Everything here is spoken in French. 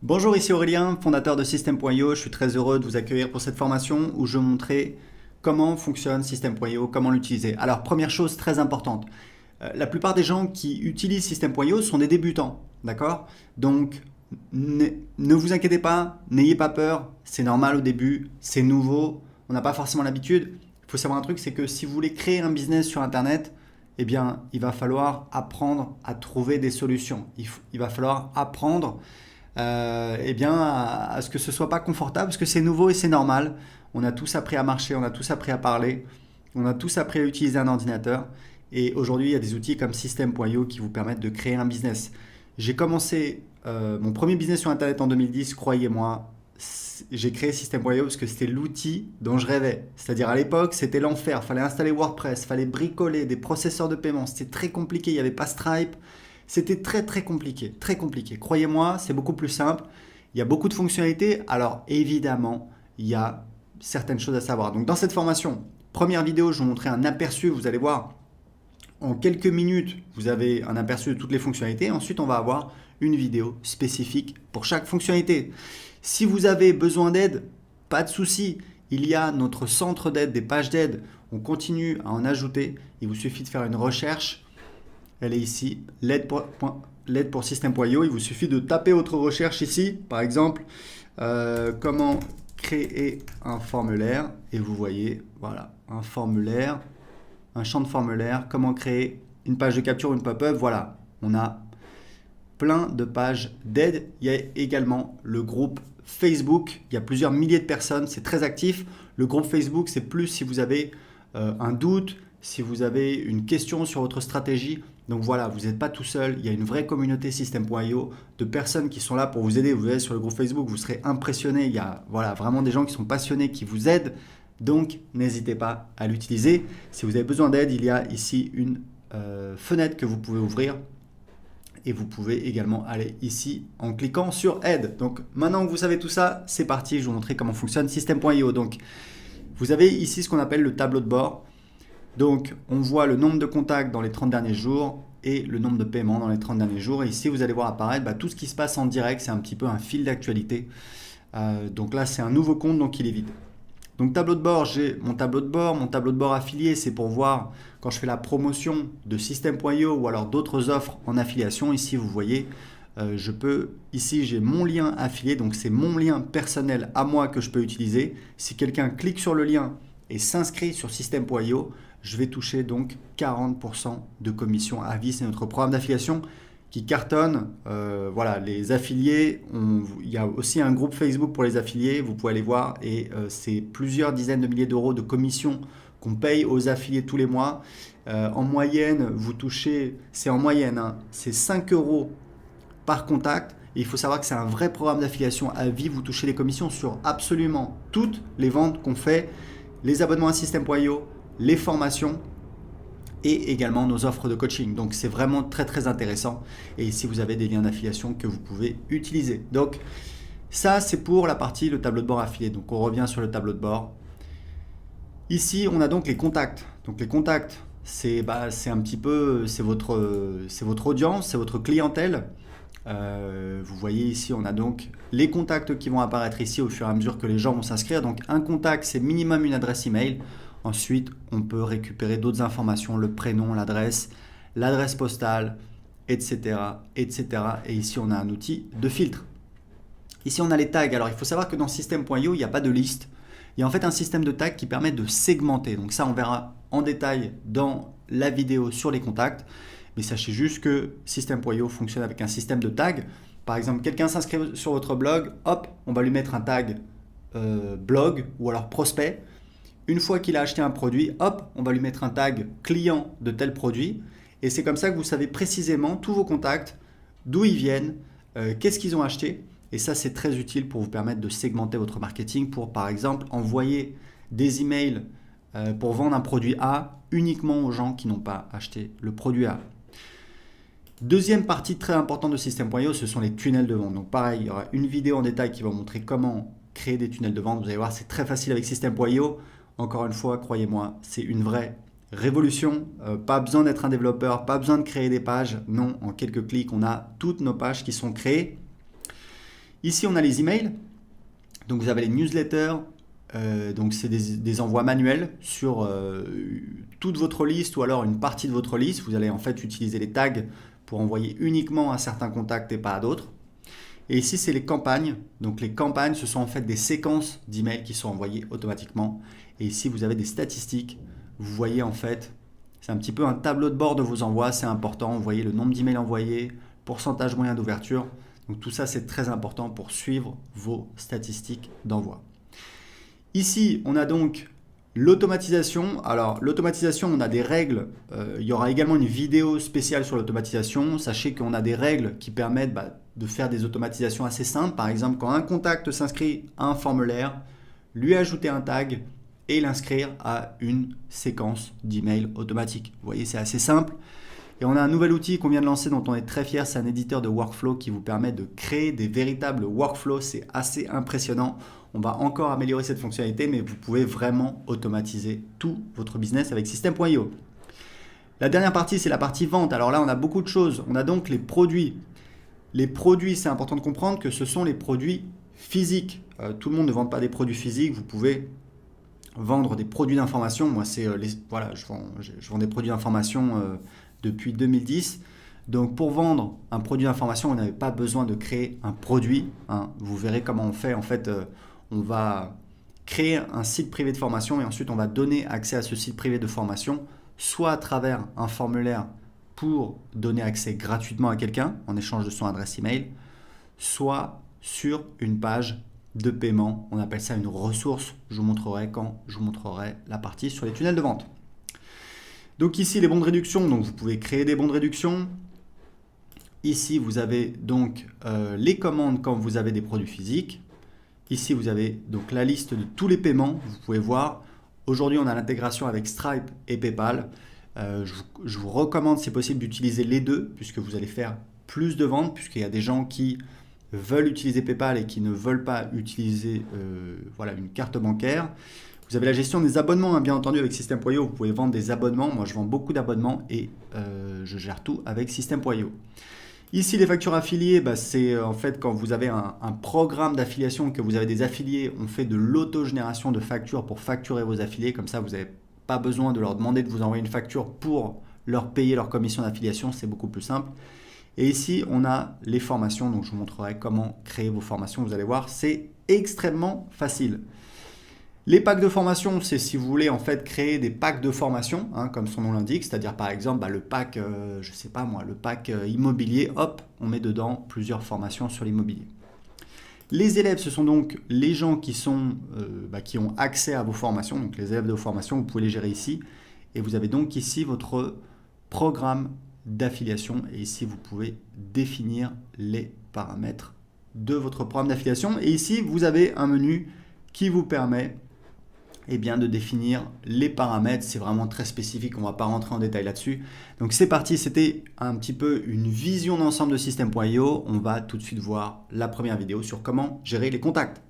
Bonjour, ici Aurélien, fondateur de System.io. Je suis très heureux de vous accueillir pour cette formation où je vais vous montrer comment fonctionne System.io, comment l'utiliser. Alors, première chose très importante, la plupart des gens qui utilisent System.io sont des débutants, d'accord? Donc, ne vous inquiétez pas, n'ayez pas peur, c'est normal au début, c'est nouveau, on n'a pas forcément l'habitude. Il faut savoir un truc, c'est que si vous voulez créer un business sur Internet, eh bien, il va falloir apprendre à trouver des solutions. Il va falloir apprendre eh bien, à ce que ce soit pas confortable, parce que c'est nouveau et c'est normal. On a tous appris à marcher, on a tous appris à parler, on a tous appris à utiliser un ordinateur. Et aujourd'hui, il y a des outils comme System.io qui vous permettent de créer un business. J'ai commencé mon premier business sur Internet en 2010, croyez-moi. J'ai créé System.io parce que c'était l'outil dont je rêvais. C'est-à-dire à l'époque, c'était l'enfer. Il fallait installer WordPress, il fallait bricoler des processeurs de paiement. C'était très compliqué, il n'y avait pas Stripe. C'était très compliqué, très compliqué. Croyez-moi, c'est beaucoup plus simple. Il y a beaucoup de fonctionnalités. Alors évidemment, il y a certaines choses à savoir. Donc dans cette formation, première vidéo, je vais vous montrer un aperçu. Vous allez voir, en quelques minutes, vous avez un aperçu de toutes les fonctionnalités. Ensuite, on va avoir une vidéo spécifique pour chaque fonctionnalité. Si vous avez besoin d'aide, pas de souci. Il y a notre centre d'aide, des pages d'aide. On continue à en ajouter. Il vous suffit de faire une recherche. Elle est ici, l'aide pour System.io. Il vous suffit de taper votre recherche ici, par exemple, comment créer un formulaire. Et vous voyez, voilà, un formulaire, un champ de formulaire, comment créer une page de capture, une pop-up. Voilà, on a plein de pages d'aide. Il y a également le groupe Facebook. Il y a plusieurs milliers de personnes, c'est très actif. Le groupe Facebook, c'est plus si vous avez un doute, si vous avez une question sur votre stratégie. Donc voilà, vous n'êtes pas tout seul, il y a une vraie communauté System.io de personnes qui sont là pour vous aider. Vous allez sur le groupe Facebook, vous serez impressionné. Il y a voilà, vraiment des gens qui sont passionnés, qui vous aident. Donc n'hésitez pas à l'utiliser. Si vous avez besoin d'aide, il y a ici une fenêtre que vous pouvez ouvrir. Et vous pouvez également aller ici en cliquant sur aide. Donc maintenant que vous savez tout ça, c'est parti, je vais vous montrer comment fonctionne System.io. Donc vous avez ici ce qu'on appelle le tableau de bord. Donc, on voit le nombre de contacts dans les 30 derniers jours et le nombre de paiements dans les 30 derniers jours. Et ici, vous allez voir apparaître tout ce qui se passe en direct. C'est un petit peu un fil d'actualité. Donc là, c'est un nouveau compte, donc il est vide. Donc, tableau de bord, j'ai mon tableau de bord. Mon tableau de bord affilié, c'est pour voir quand je fais la promotion de System.io ou alors d'autres offres en affiliation. Ici, vous voyez, ici, j'ai mon lien affilié. Donc, c'est mon lien personnel à moi que je peux utiliser. Si quelqu'un clique sur le lien et s'inscrit sur System.io, je vais toucher donc 40% de commission à vie. C'est notre programme d'affiliation qui cartonne. Voilà, les affiliés, il y a aussi un groupe Facebook pour les affiliés, vous pouvez aller voir, et c'est plusieurs dizaines de milliers d'euros de commissions qu'on paye aux affiliés tous les mois. En moyenne, vous touchez, c'est en moyenne, hein, c'est 5 euros par contact. Et il faut savoir que c'est un vrai programme d'affiliation à vie. Vous touchez les commissions sur absolument toutes les ventes qu'on fait, les abonnements à System.io, les formations et également nos offres de coaching. Donc c'est vraiment très intéressant. Et ici vous avez des liens d'affiliation que vous pouvez utiliser. Donc ça c'est pour la partie le tableau de bord affilié. Donc on revient sur le tableau de bord. Ici on a donc les contacts. Donc les contacts c'est un petit peu c'est votre audience, c'est votre clientèle. Vous voyez ici on a donc les contacts qui vont apparaître ici au fur et à mesure que les gens vont s'inscrire. Donc un contact c'est minimum une adresse email. Ensuite, on peut récupérer d'autres informations, le prénom, l'adresse postale, etc., etc. Et ici, on a un outil de filtre. Ici, on a les tags. Alors, il faut savoir que dans System.io, il n'y a pas de liste. Il y a en fait un système de tags qui permet de segmenter. Donc ça, on verra en détail dans la vidéo sur les contacts. Mais sachez juste que System.io fonctionne avec un système de tags. Par exemple, quelqu'un s'inscrit sur votre blog, hop, on va lui mettre un tag blog ou alors prospect. Une fois qu'il a acheté un produit, hop, on va lui mettre un tag client de tel produit. Et c'est comme ça que vous savez précisément tous vos contacts, d'où ils viennent, qu'est-ce qu'ils ont acheté. Et ça, c'est très utile pour vous permettre de segmenter votre marketing pour, par exemple, envoyer des emails pour vendre un produit A uniquement aux gens qui n'ont pas acheté le produit A. Deuxième partie très importante de System.io, ce sont les tunnels de vente. Donc pareil, il y aura une vidéo en détail qui va vous montrer comment créer des tunnels de vente. Vous allez voir, c'est très facile avec System.io. Encore une fois, croyez-moi, c'est une vraie révolution. Pas besoin d'être un développeur, pas besoin de créer des pages. Non, en quelques clics, on a toutes nos pages qui sont créées. Ici, on a les emails. Donc, vous avez les newsletters. Donc, c'est des envois manuels sur toute votre liste ou alors une partie de votre liste. Vous allez en fait utiliser les tags pour envoyer uniquement à certains contacts et pas à d'autres. Et ici, c'est les campagnes. Donc, les campagnes, ce sont en fait des séquences d'emails qui sont envoyées automatiquement. Et ici, vous avez des statistiques. Vous voyez en fait, c'est un petit peu un tableau de bord de vos envois. C'est important. Vous voyez le nombre d'emails envoyés, pourcentage moyen d'ouverture. Donc, tout ça, c'est très important pour suivre vos statistiques d'envoi. Ici, on a donc l'automatisation. Alors, l'automatisation, on a des règles. Il y aura également une vidéo spéciale sur l'automatisation. Sachez qu'on a des règles qui permettent de faire des automatisations assez simples. Par exemple, quand un contact s'inscrit à un formulaire, lui ajouter un tag et l'inscrire à une séquence d'emails automatique. Vous voyez, c'est assez simple. Et on a un nouvel outil qu'on vient de lancer dont on est très fier. C'est un éditeur de workflow qui vous permet de créer des véritables workflows. C'est assez impressionnant. On va encore améliorer cette fonctionnalité, mais vous pouvez vraiment automatiser tout votre business avec System.io. La dernière partie, c'est la partie vente. Alors là, on a beaucoup de choses. On a donc les produits. Les produits, c'est important de comprendre que ce sont les produits physiques. Tout le monde ne vend pas des produits physiques. Vous pouvez vendre des produits d'information. Moi, je vends des produits d'information depuis 2010. Donc, pour vendre un produit d'information, vous n'avez pas besoin de créer un produit. Vous verrez comment on fait. En fait, on va créer un site privé de formation et ensuite, on va donner accès à ce site privé de formation, soit à travers un formulaire pour donner accès gratuitement à quelqu'un en échange de son adresse email, soit sur une page de paiement. On appelle ça une ressource. Je vous montrerai quand je vous montrerai la partie sur les tunnels de vente. Donc ici, les bons de réduction. Donc vous pouvez créer des bons de réduction. Ici, vous avez donc les commandes quand vous avez des produits physiques. Ici, vous avez donc la liste de tous les paiements. Vous pouvez voir. Aujourd'hui, on a l'intégration avec Stripe et PayPal. Je vous recommande, si possible, d'utiliser les deux puisque vous allez faire plus de ventes, puisqu'il y a des gens qui veulent utiliser PayPal et qui ne veulent pas utiliser une carte bancaire. Vous avez la gestion des abonnements, bien entendu, avec System.io. Vous pouvez vendre des abonnements. Moi, je vends beaucoup d'abonnements et je gère tout avec System.io. Ici, les factures affiliées, c'est en fait quand vous avez un programme d'affiliation, que vous avez des affiliés, on fait de l'autogénération de factures pour facturer vos affiliés. Comme ça, vous n'avez pas besoin de leur demander de vous envoyer une facture pour leur payer leur commission d'affiliation. C'est beaucoup plus simple. Et ici, on a les formations. Donc, je vous montrerai comment créer vos formations. Vous allez voir, c'est extrêmement facile. Les packs de formation, c'est si vous voulez en fait créer des packs de formation, comme son nom l'indique, c'est-à-dire par exemple le pack, le pack immobilier, hop, on met dedans plusieurs formations sur l'immobilier. Les élèves, ce sont donc les gens qui ont accès à vos formations, donc les élèves de vos formations, vous pouvez les gérer ici. Et vous avez donc ici votre programme d'affiliation et ici vous pouvez définir les paramètres de votre programme d'affiliation. Et ici, vous avez un menu qui vous permet de définir les paramètres. C'est vraiment très spécifique, on ne va pas rentrer en détail là-dessus. Donc c'est parti, c'était un petit peu une vision d'ensemble de System.io. On va tout de suite voir la première vidéo sur comment gérer les contacts.